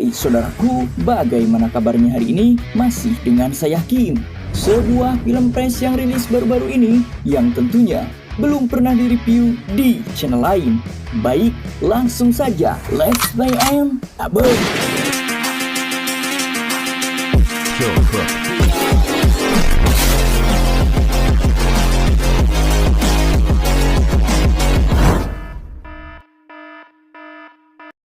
Hai saudaraku, bagaimana kabarnya hari ini? Masih dengan saya Kim. Sebuah film prank yang rilis baru-baru ini yang tentunya belum pernah direview di channel lain. Baik, langsung saja let's play and abang.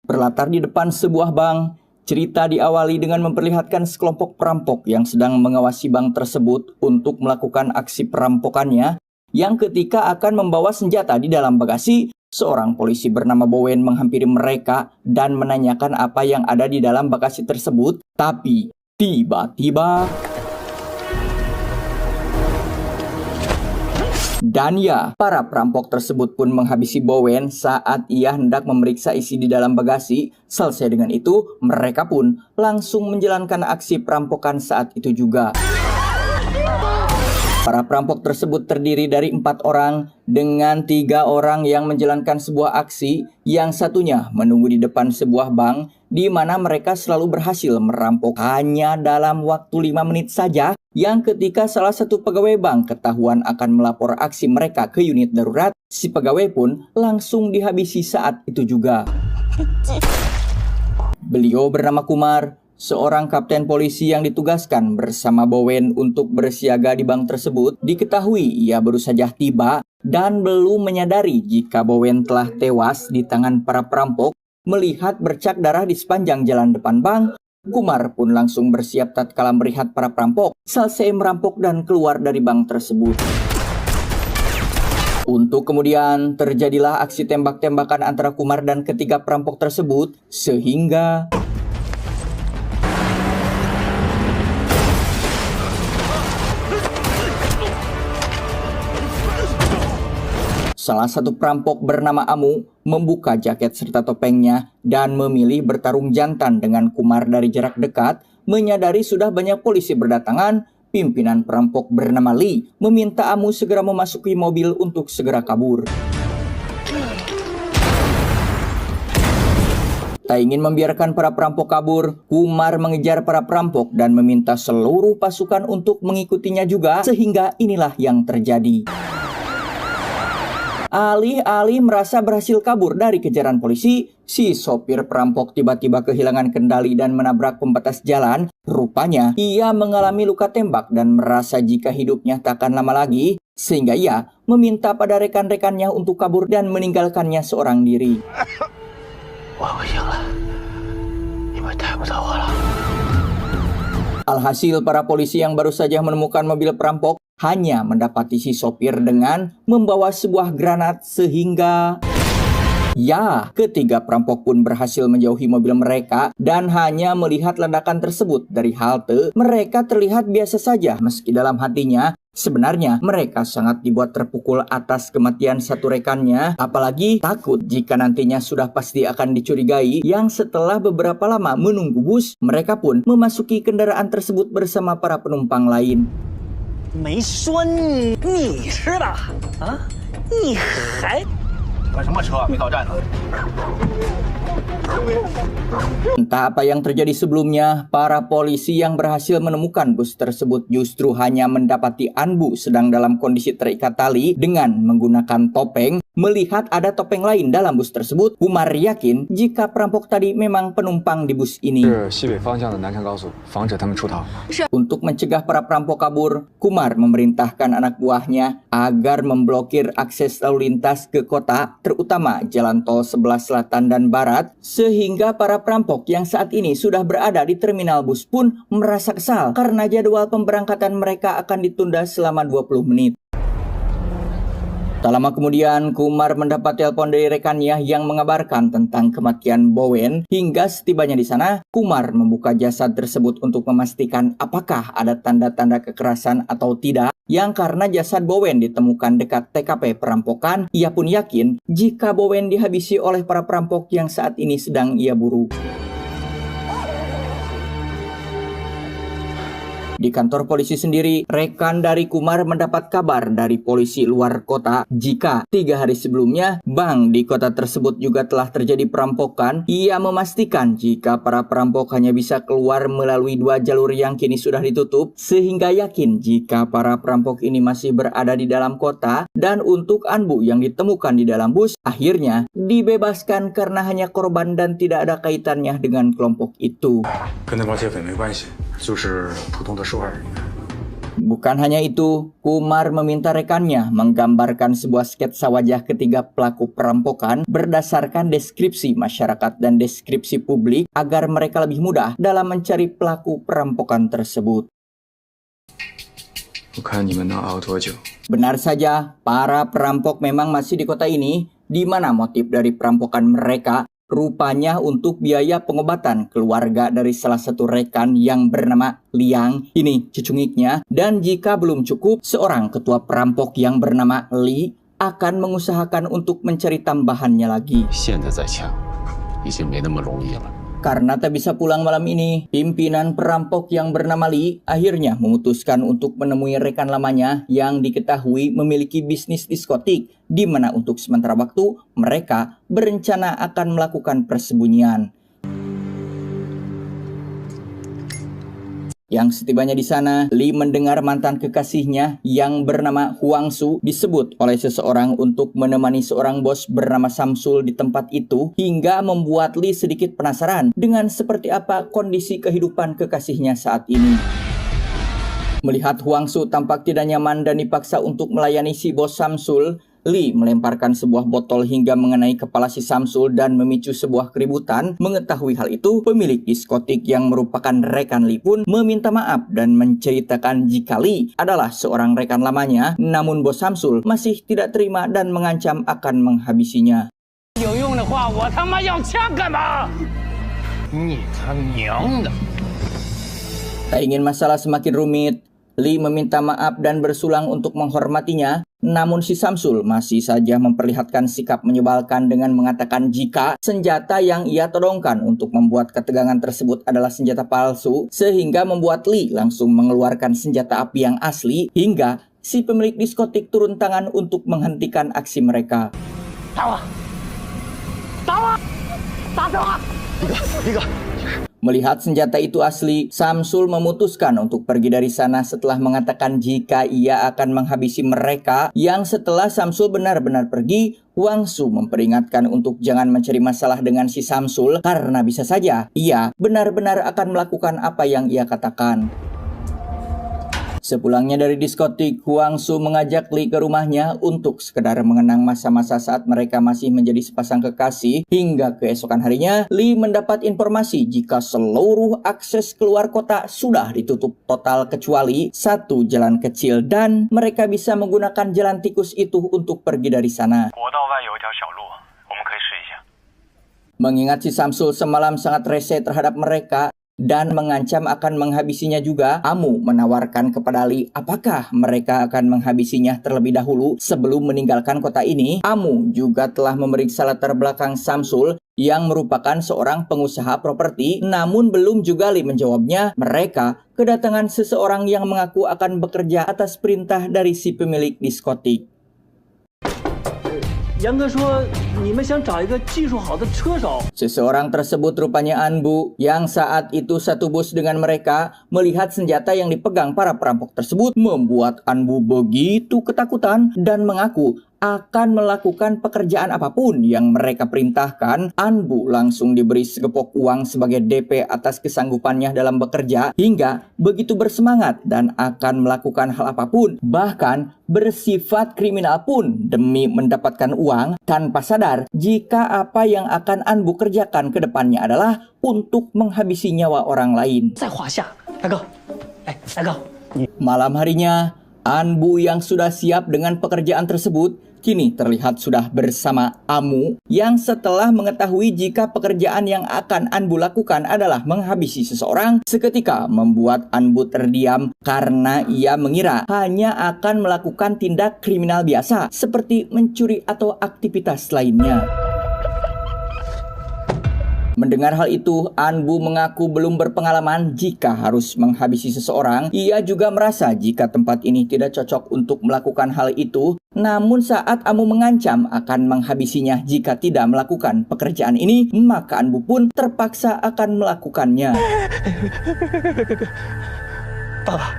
Berlatar di depan sebuah bank, cerita diawali dengan memperlihatkan sekelompok perampok yang sedang mengawasi bank tersebut untuk melakukan aksi perampokannya, yang ketika akan membawa senjata di dalam bagasi, seorang polisi bernama Bowen menghampiri mereka dan menanyakan apa yang ada di dalam bagasi tersebut, tapi tiba-tiba dan ya, para perampok tersebut pun menghabisi Bowen saat ia hendak memeriksa isi di dalam bagasi. Selesai dengan itu, mereka pun langsung menjalankan aksi perampokan saat itu juga. Para perampok tersebut terdiri dari 4 orang dengan 3 orang yang menjalankan sebuah aksi, yang satunya menunggu di depan sebuah bank di mana mereka selalu berhasil merampok hanya dalam waktu 5 menit saja, yang ketika salah satu pegawai bank ketahuan akan melapor aksi mereka ke unit darurat, si pegawai pun langsung dihabisi saat itu juga. Beliau bernama Kumar, seorang kapten polisi yang ditugaskan bersama Bowen untuk bersiaga di bank tersebut. Diketahui ia baru saja tiba dan belum menyadari jika Bowen telah tewas di tangan para perampok. Melihat bercak darah di sepanjang jalan depan bank, Kumar pun langsung bersiap tatkala melihat para perampok selesai merampok dan keluar dari bank tersebut. Untuk kemudian terjadilah aksi tembak-tembakan antara Kumar dan ketiga perampok tersebut, sehingga salah satu perampok bernama Amu membuka jaket serta topengnya dan memilih bertarung jantan dengan Kumar dari jarak dekat. Menyadari sudah banyak polisi berdatangan, pimpinan perampok bernama Lee meminta Amu segera memasuki mobil untuk segera kabur. Tak ingin membiarkan para perampok kabur, Kumar mengejar para perampok dan meminta seluruh pasukan untuk mengikutinya juga, sehingga inilah yang terjadi. Alih-alih merasa berhasil kabur dari kejaran polisi, si sopir perampok tiba-tiba kehilangan kendali dan menabrak pembatas jalan. Rupanya, ia mengalami luka tembak dan merasa jika hidupnya takkan lama lagi, sehingga ia meminta pada rekan-rekannya untuk kabur dan meninggalkannya seorang diri. Alhasil, para polisi yang baru saja menemukan mobil perampok hanya mendapati si sopir dengan membawa sebuah granat, sehingga ya, ketiga perampok pun berhasil menjauhi mobil mereka dan hanya melihat ledakan tersebut dari halte. Mereka terlihat biasa saja meski dalam hatinya sebenarnya mereka sangat dibuat terpukul atas kematian satu rekannya, apalagi takut jika nantinya sudah pasti akan dicurigai, yang setelah beberapa lama menunggu bus, mereka pun memasuki kendaraan tersebut bersama para penumpang lain. 没说你是的啊，你还赶什么车？没到站呢。 Entah apa yang terjadi sebelumnya, para polisi yang berhasil menemukan bus tersebut justru hanya mendapati Anbu sedang dalam kondisi terikat tali dengan menggunakan topeng. Melihat ada topeng lain dalam bus tersebut, Kumar yakin jika perampok tadi memang penumpang di bus ini. Untuk mencegah para perampok kabur, Kumar memerintahkan anak buahnya agar memblokir akses lalu lintas ke kota, terutama jalan tol sebelah selatan dan barat, sehingga para perampok yang saat ini sudah berada di terminal bus pun merasa kesal karena jadwal pemberangkatan mereka akan ditunda selama 20 menit. Tak lama kemudian, Kumar mendapat telepon dari rekannya yang mengabarkan tentang kematian Bowen. Hingga setibanya di sana, Kumar membuka jasad tersebut untuk memastikan apakah ada tanda-tanda kekerasan atau tidak. Yang karena jasad Bowen ditemukan dekat TKP perampokan, ia pun yakin jika Bowen dihabisi oleh para perampok yang saat ini sedang ia buru. Di kantor polisi sendiri, rekan dari Kumar mendapat kabar dari polisi luar kota jika 3 hari sebelumnya bank di kota tersebut juga telah terjadi perampokan. Ia memastikan jika para perampok hanya bisa keluar melalui 2 jalur yang kini sudah ditutup, sehingga yakin jika para perampok ini masih berada di dalam kota. Dan untuk Anbu yang ditemukan di dalam bus, akhirnya dibebaskan karena hanya korban dan tidak ada kaitannya dengan kelompok itu. Bukan hanya itu, Kumar meminta rekannya menggambarkan sebuah sketsa wajah ketiga pelaku perampokan berdasarkan deskripsi masyarakat dan deskripsi publik agar mereka lebih mudah dalam mencari pelaku perampokan tersebut. Benar saja, para perampok memang masih di kota ini, di mana motif dari perampokan mereka rupanya untuk biaya pengobatan keluarga dari salah satu rekan yang bernama Liang, ini cucungiknya, dan jika belum cukup, seorang ketua perampok yang bernama Li akan mengusahakan untuk mencari tambahannya lagi. Karena tak bisa pulang malam ini, pimpinan perampok yang bernama Li akhirnya memutuskan untuk menemui rekan lamanya yang diketahui memiliki bisnis diskotik, di mana untuk sementara waktu mereka berencana akan melakukan persembunyian. Yang setibanya di sana, Li mendengar mantan kekasihnya yang bernama Huang Su disebut oleh seseorang untuk menemani seorang bos bernama Samsul di tempat itu, hingga membuat Li sedikit penasaran dengan seperti apa kondisi kehidupan kekasihnya saat ini. Melihat Huang Su tampak tidak nyaman dan dipaksa untuk melayani si bos Samsul, Li melemparkan sebuah botol hingga mengenai kepala si Samsul dan memicu sebuah keributan. Mengetahui hal itu, pemilik diskotik yang merupakan rekan Li pun meminta maaf dan menceritakan jika Li adalah seorang rekan lamanya, namun bos Samsul masih tidak terima dan mengancam akan menghabisinya. Tak ingin masalah semakin rumit, Li meminta maaf dan bersulang untuk menghormatinya. Namun si Samsul masih saja memperlihatkan sikap menyebalkan dengan mengatakan jika senjata yang ia todongkan untuk membuat ketegangan tersebut adalah senjata palsu, sehingga membuat Li langsung mengeluarkan senjata api yang asli hingga si pemilik diskotik turun tangan untuk menghentikan aksi mereka. Melihat senjata itu asli, Samsul memutuskan untuk pergi dari sana setelah mengatakan jika ia akan menghabisi mereka. Yang setelah Samsul benar-benar pergi, Huang Su memperingatkan untuk jangan mencari masalah dengan si Samsul karena bisa saja ia benar-benar akan melakukan apa yang ia katakan. Sepulangnya dari diskotik, Huang Su mengajak Li ke rumahnya untuk sekedar mengenang masa-masa saat mereka masih menjadi sepasang kekasih. Hingga keesokan harinya, Li mendapat informasi jika seluruh akses keluar kota sudah ditutup total kecuali satu jalan kecil dan mereka bisa menggunakan jalan tikus itu untuk pergi dari sana. Mengingat si Samsul semalam sangat rese terhadap mereka dan mengancam akan menghabisinya juga, Amu menawarkan kepada Li apakah mereka akan menghabisinya terlebih dahulu sebelum meninggalkan kota ini. Amu juga telah memeriksa latar belakang Samsul yang merupakan seorang pengusaha properti, namun belum juga Li menjawabnya. Mereka kedatangan seseorang yang mengaku akan bekerja atas perintah dari si pemilik diskotik. 杨哥说你们想找一个技术好的车手。 Seseorang tersebut rupanya Anbu yang saat itu satu bus dengan mereka. Melihat senjata yang dipegang para perampok tersebut membuat Anbu begitu ketakutan dan mengaku akan melakukan pekerjaan apapun yang mereka perintahkan. Anbu langsung diberi segepok uang sebagai DP atas kesanggupannya dalam bekerja, hingga begitu bersemangat dan akan melakukan hal apapun, bahkan bersifat kriminal pun demi mendapatkan uang, tanpa sadar jika apa yang akan Anbu kerjakan ke depannya adalah untuk menghabisi nyawa orang lain. Malam harinya, Anbu yang sudah siap dengan pekerjaan tersebut kini terlihat sudah bersama Amu yang setelah mengetahui jika pekerjaan yang akan Anbu lakukan adalah menghabisi seseorang, seketika membuat Anbu terdiam karena ia mengira hanya akan melakukan tindak kriminal biasa seperti mencuri atau aktivitas lainnya. Mendengar hal itu, Anbu mengaku belum berpengalaman jika harus menghabisi seseorang. Ia juga merasa jika tempat ini tidak cocok untuk melakukan hal itu. Namun saat Amu mengancam akan menghabisinya jika tidak melakukan pekerjaan ini, maka Anbu pun terpaksa akan melakukannya. 爸爸，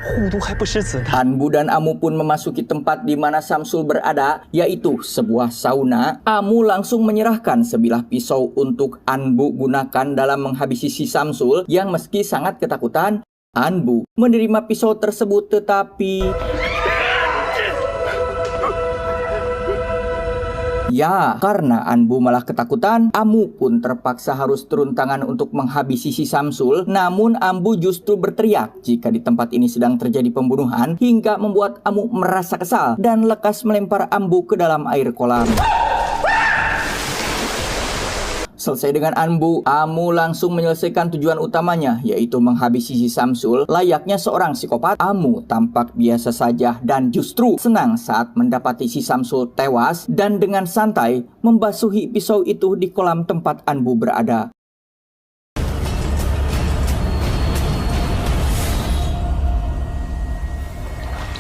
护犊还不食子呢。 Anbu dan Amu pun memasuki tempat di mana Samsul berada, yaitu sebuah sauna. Amu langsung menyerahkan sebilah pisau untuk Anbu gunakan dalam menghabisi si Samsul yang meski sangat ketakutan, Anbu menerima pisau tersebut tetapi... Ya, karena Anbu malah ketakutan, Amu pun terpaksa harus turun tangan untuk menghabisi si Samsul. Namun Amu justru berteriak jika di tempat ini sedang terjadi pembunuhan hingga membuat Amu merasa kesal dan lekas melempar Amu ke dalam air kolam. Selesai dengan Anbu, Amu langsung menyelesaikan tujuan utamanya, yaitu menghabisi si Samsul. Layaknya seorang psikopat, Amu tampak biasa saja dan justru senang saat mendapati si Samsul tewas dan dengan santai membasuhi pisau itu di kolam tempat Anbu berada.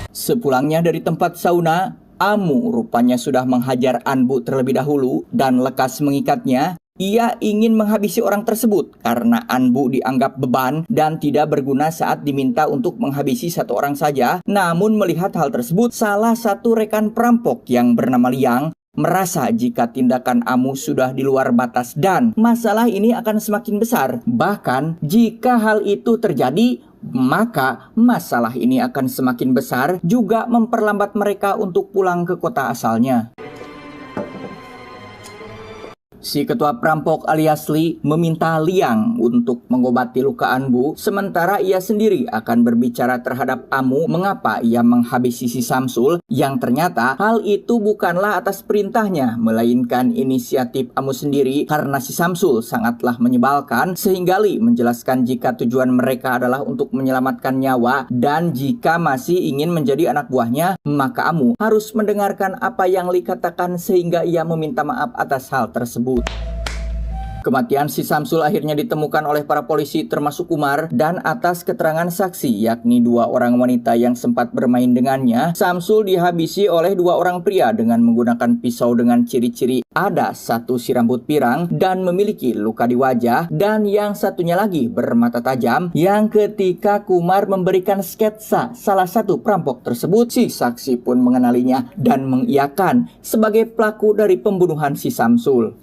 Sepulangnya dari tempat sauna, Amu rupanya sudah menghajar Anbu terlebih dahulu dan lekas mengikatnya. Ia ingin menghabisi orang tersebut karena Anbu dianggap beban dan tidak berguna saat diminta untuk menghabisi satu orang saja. Namun melihat hal tersebut, salah satu rekan perampok yang bernama Liang merasa jika tindakan Amu sudah di luar batas dan masalah ini akan semakin besar. Bahkan jika hal itu terjadi, maka masalah ini akan semakin besar, juga memperlambat mereka untuk pulang ke kota asalnya. Si ketua perampok alias Li meminta Liang untuk mengobati luka Anbu, sementara ia sendiri akan berbicara terhadap Amu mengapa ia menghabisi si Samsul, yang ternyata hal itu bukanlah atas perintahnya, melainkan inisiatif Amu sendiri karena si Samsul sangatlah menyebalkan, sehingga Li menjelaskan jika tujuan mereka adalah untuk menyelamatkan nyawa dan jika masih ingin menjadi anak buahnya, maka Amu harus mendengarkan apa yang Li katakan sehingga ia meminta maaf atas hal tersebut. Kematian si Samsul akhirnya ditemukan oleh para polisi termasuk Kumar, dan atas keterangan saksi yakni 2 orang wanita yang sempat bermain dengannya, Samsul dihabisi oleh 2 orang pria dengan menggunakan pisau dengan ciri-ciri ada satu si rambut pirang dan memiliki luka di wajah, dan yang satunya lagi bermata tajam, yang ketika Kumar memberikan sketsa salah satu perampok tersebut, si saksi pun mengenalinya dan mengiyakan sebagai pelaku dari pembunuhan si Samsul.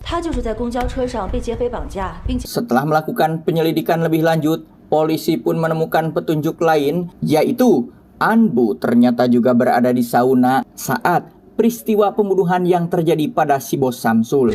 Setelah melakukan penyelidikan lebih lanjut, polisi pun menemukan petunjuk lain, yaitu Anbu ternyata juga berada di sauna saat peristiwa pembunuhan yang terjadi pada si bos Samsul.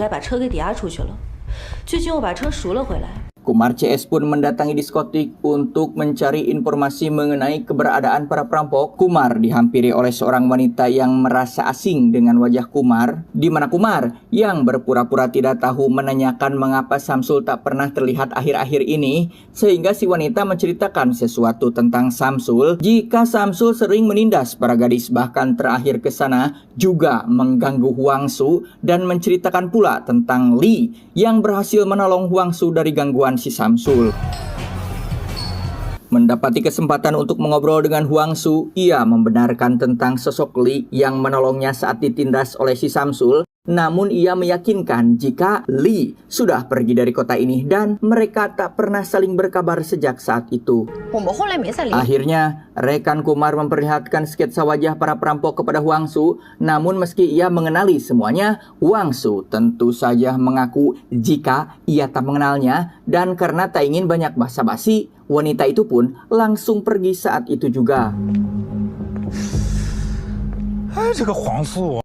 Kumar CS pun mendatangi diskotik untuk mencari informasi mengenai keberadaan para perampok. Kumar dihampiri oleh seorang wanita yang merasa asing dengan wajah Kumar, di mana Kumar yang berpura-pura tidak tahu menanyakan mengapa Samsul tak pernah terlihat akhir-akhir ini, sehingga si wanita menceritakan sesuatu tentang Samsul. Jika Samsul sering menindas para gadis, bahkan terakhir ke sana juga mengganggu Huangsu, dan menceritakan pula tentang Li yang berhasil menolong Huangsu dari gangguan si Samsul. Mendapati kesempatan untuk mengobrol dengan Huangsu, ia membenarkan tentang sosok Li yang menolongnya saat ditindas oleh si Samsul. Namun ia meyakinkan jika Li sudah pergi dari kota ini dan mereka tak pernah saling berkabar sejak saat itu. Akhirnya, rekan Kumar memperlihatkan sketsa wajah para perampok kepada Huangsu. Namun meski ia mengenali semuanya, Huangsu tentu saja mengaku jika ia tak mengenalnya, dan karena tak ingin banyak basa-basi, wanita itu pun langsung pergi saat itu juga.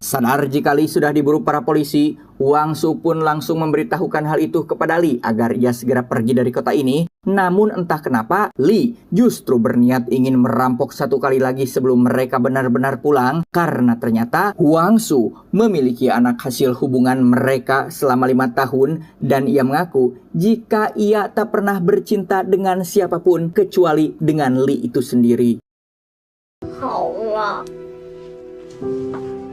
Sadar jika Li sudah diburu para polisi, Huangsu pun langsung memberitahukan hal itu kepada Li agar ia segera pergi dari kota ini. Namun entah kenapa, Li justru berniat ingin merampok satu kali lagi sebelum mereka benar-benar pulang, karena ternyata Huangsu memiliki anak hasil hubungan mereka selama 5 tahun, dan ia mengaku jika ia tak pernah bercinta dengan siapapun kecuali dengan Li itu sendiri.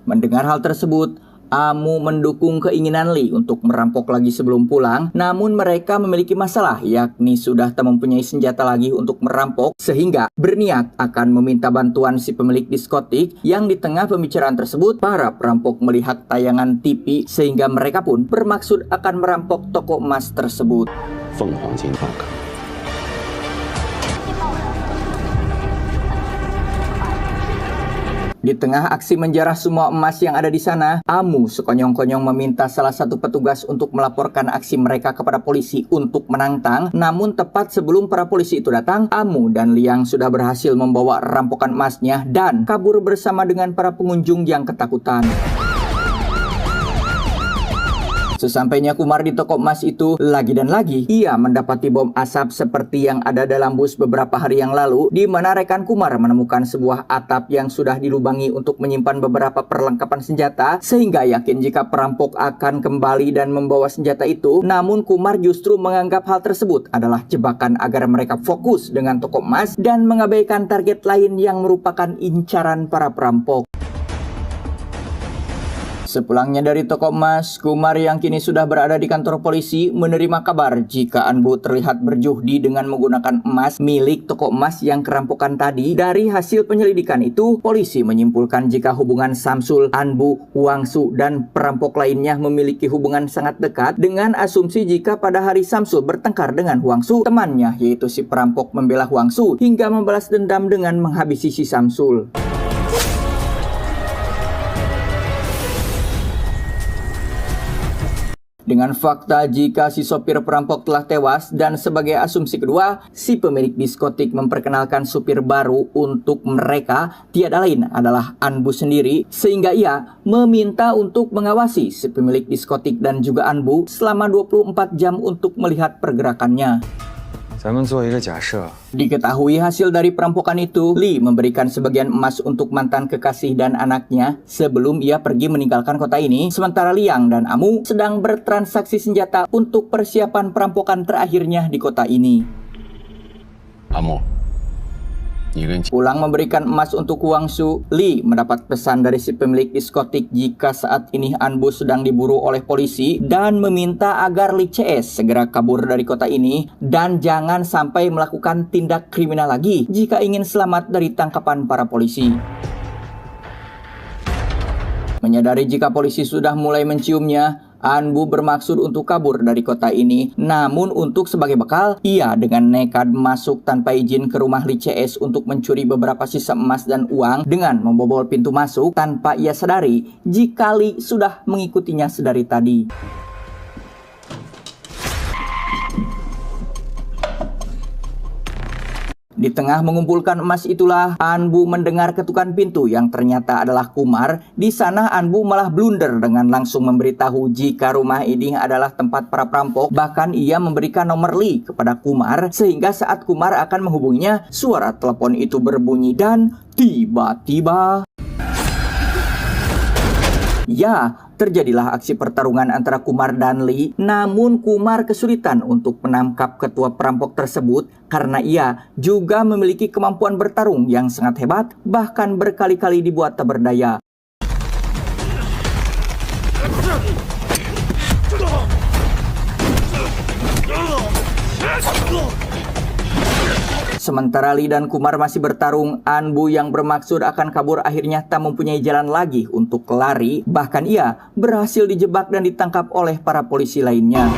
Mendengar hal tersebut, Amu mendukung keinginan Li untuk merampok lagi sebelum pulang, namun mereka memiliki masalah, yakni sudah tak mempunyai senjata lagi untuk merampok, sehingga berniat akan meminta bantuan si pemilik diskotik. Yang di tengah pembicaraan tersebut, para perampok melihat tayangan TV sehingga mereka pun bermaksud akan merampok toko emas tersebut. Di tengah aksi menjarah semua emas yang ada di sana, Amu sekonyong-konyong meminta salah satu petugas untuk melaporkan aksi mereka kepada polisi untuk menantang. Namun tepat sebelum para polisi itu datang, Amu dan Liang sudah berhasil membawa rampokan emasnya dan kabur bersama dengan para pengunjung yang ketakutan. Sesampainya Kumar di toko emas itu, lagi dan lagi ia mendapati bom asap seperti yang ada dalam bus beberapa hari yang lalu, di mana rekan Kumar menemukan sebuah atap yang sudah dilubangi untuk menyimpan beberapa perlengkapan senjata, sehingga yakin jika perampok akan kembali dan membawa senjata itu. Namun Kumar justru menganggap hal tersebut adalah jebakan agar mereka fokus dengan toko emas dan mengabaikan target lain yang merupakan incaran para perampok. Sepulangnya dari toko emas, Kumar yang kini sudah berada di kantor polisi menerima kabar jika Anbu terlihat berjuhdi dengan menggunakan emas milik toko emas yang kerampokan tadi. Dari hasil penyelidikan itu, polisi menyimpulkan jika hubungan Samsul, Anbu, Wangsu, dan perampok lainnya memiliki hubungan sangat dekat, dengan asumsi jika pada hari Samsul bertengkar dengan Wangsu, temannya yaitu si perampok membela Wangsu hingga membalas dendam dengan menghabisi si Samsul. Dengan fakta jika si sopir perampok telah tewas dan sebagai asumsi kedua, si pemilik diskotik memperkenalkan supir baru untuk mereka, tiada lain adalah Anbu sendiri, sehingga ia meminta untuk mengawasi si pemilik diskotik dan juga Anbu selama 24 jam untuk melihat pergerakannya. Diketahui hasil dari perampokan itu, Li memberikan sebagian emas untuk mantan kekasih dan anaknya sebelum ia pergi meninggalkan kota ini, sementara Liang dan Amu sedang bertransaksi senjata untuk persiapan perampokan terakhirnya di kota ini. Pulang memberikan emas untuk Wangsu, Li mendapat pesan dari si pemilik diskotik jika saat ini Anbu sedang diburu oleh polisi dan meminta agar Li CS segera kabur dari kota ini dan jangan sampai melakukan tindak kriminal lagi jika ingin selamat dari tangkapan para polisi. Menyadari jika polisi sudah mulai menciumnya, Anbu bermaksud untuk kabur dari kota ini. Namun untuk sebagai bekal, ia dengan nekat masuk tanpa izin ke rumah Li CS untuk mencuri beberapa sisa emas dan uang dengan membobol pintu masuk tanpa ia sadari jika Li sudah mengikutinya sedari tadi. Di tengah mengumpulkan emas itulah, Anbu mendengar ketukan pintu yang ternyata adalah Kumar. Di sana Anbu malah blunder dengan langsung memberitahu jika rumah ini adalah tempat para perampok. Bahkan ia memberikan nomor Li kepada Kumar, sehingga saat Kumar akan menghubunginya, suara telepon itu berbunyi dan tiba-tiba terjadilah aksi pertarungan antara Kumar dan Li. Namun Kumar kesulitan untuk menangkap ketua perampok tersebut karena ia juga memiliki kemampuan bertarung yang sangat hebat, bahkan berkali-kali dibuat tak berdaya. Sementara Li dan Kumar masih bertarung, Anbu yang bermaksud akan kabur akhirnya tak mempunyai jalan lagi untuk lari. Bahkan ia berhasil dijebak dan ditangkap oleh para polisi lainnya.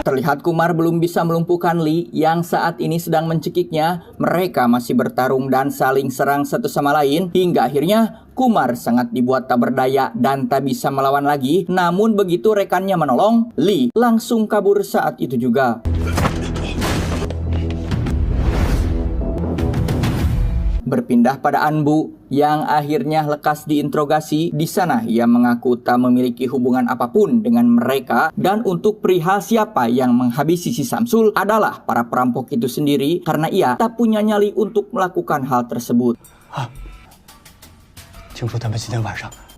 Terlihat Kumar belum bisa melumpuhkan Li yang saat ini sedang mencekiknya. Mereka masih bertarung dan saling serang satu sama lain hingga akhirnya Kumar sangat dibuat tak berdaya dan tak bisa melawan lagi. Namun begitu rekannya menolong, Li langsung kabur saat itu juga. Berpindah pada Anbu yang akhirnya lekas diinterogasi. Di sana ia mengaku tak memiliki hubungan apapun dengan mereka, dan untuk perihal siapa yang menghabisi si Samsul adalah para perampok itu sendiri karena ia tak punya nyali untuk melakukan hal tersebut.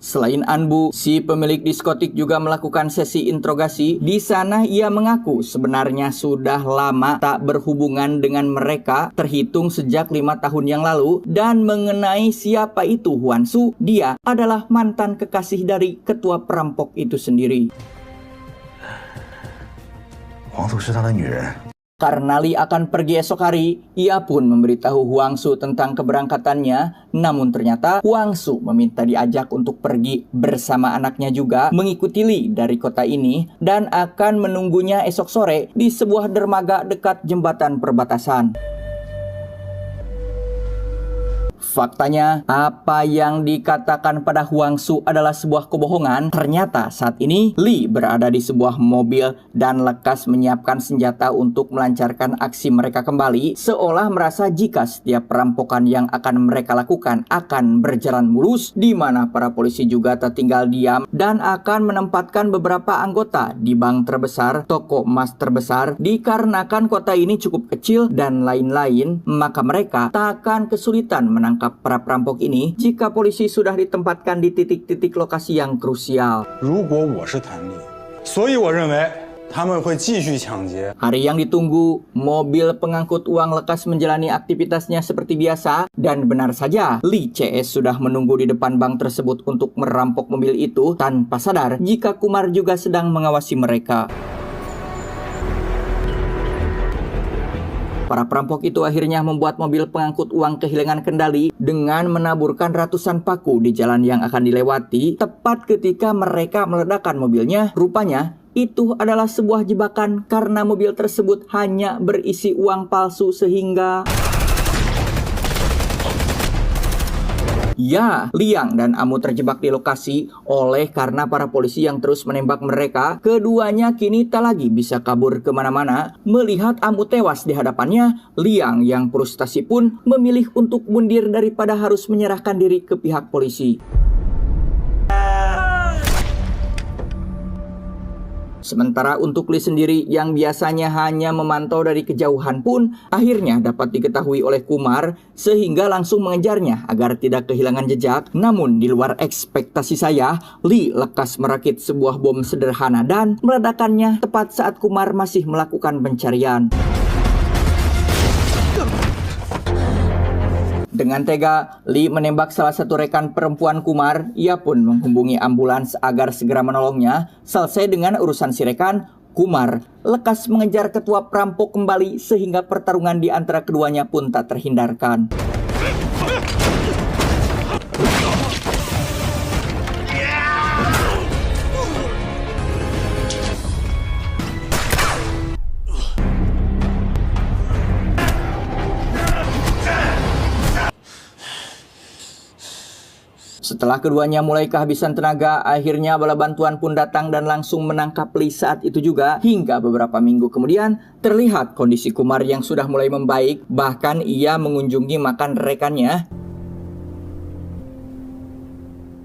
Selain Anbu, si pemilik diskotik juga melakukan sesi interogasi. Di sana ia mengaku sebenarnya sudah lama tak berhubungan dengan mereka, terhitung sejak 5 tahun yang lalu. Dan mengenai siapa itu Huan Su, dia adalah mantan kekasih dari ketua perampok itu sendiri. 黄素是他的女人。 Karena Li akan pergi esok hari, ia pun memberitahu Huang Su tentang keberangkatannya. Namun ternyata Huang Su meminta diajak untuk pergi bersama anaknya juga mengikuti Li dari kota ini dan akan menunggunya esok sore di sebuah dermaga dekat jembatan perbatasan. Faktanya, apa yang dikatakan pada Huang Su adalah sebuah kebohongan. Ternyata saat ini Li berada di sebuah mobil dan lekas menyiapkan senjata untuk melancarkan aksi mereka kembali, seolah merasa jika setiap perampokan yang akan mereka lakukan akan berjalan mulus, di mana para polisi juga tertinggal diam dan akan menempatkan beberapa anggota di bank terbesar, toko emas terbesar. Dikarenakan kota ini cukup kecil dan lain-lain, maka mereka tak akan kesulitan menangkap para perampok ini jika polisi sudah ditempatkan di titik-titik lokasi yang krusial. 如果我是谭丽，所以我认为他们会继续抢劫。 Hari yang ditunggu, mobil pengangkut uang lekas menjalani aktivitasnya seperti biasa. Dan benar saja, Li CS sudah menunggu di depan bank tersebut untuk merampok mobil itu tanpa sadar jika Kumar juga sedang mengawasi mereka. Para perampok itu akhirnya membuat mobil pengangkut uang kehilangan kendali dengan menaburkan ratusan paku di jalan yang akan dilewati. Tepat ketika mereka meledakkan mobilnya, rupanya itu adalah sebuah jebakan karena mobil tersebut hanya berisi uang palsu sehingga... Ya, Liang dan Amu terjebak di lokasi oleh karena para polisi yang terus menembak mereka. Keduanya kini tak lagi bisa kabur kemana-mana. Melihat Amu tewas di hadapannya, Liang yang frustasi pun memilih untuk mundur daripada harus menyerahkan diri ke pihak polisi. Sementara untuk Li sendiri yang biasanya hanya memantau dari kejauhan pun akhirnya dapat diketahui oleh Kumar sehingga langsung mengejarnya agar tidak kehilangan jejak. Namun di luar ekspektasi saya, Li lekas merakit sebuah bom sederhana dan meledakkannya tepat saat Kumar masih melakukan pencarian. Dengan tega, Li menembak salah satu rekan perempuan Kumar. Ia pun menghubungi ambulans agar segera menolongnya. Selesai dengan urusan si rekan, Kumar lekas mengejar ketua perampok kembali sehingga pertarungan di antara keduanya pun tak terhindarkan. Setelah keduanya mulai kehabisan tenaga, akhirnya bala bantuan pun datang dan langsung menangkap Li saat itu juga. Hingga beberapa minggu kemudian, terlihat kondisi Kumar yang sudah mulai membaik. Bahkan ia mengunjungi makan rekannya.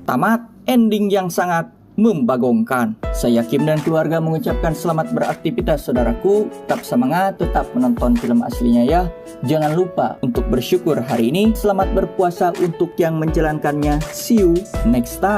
Tamat ending yang sangat membagongkan. Saya Kim dan keluarga mengucapkan selamat beraktivitas saudaraku. Tetap semangat, tetap menonton film aslinya ya. Jangan lupa untuk bersyukur hari ini. Selamat berpuasa untuk yang menjalankannya. See you next time.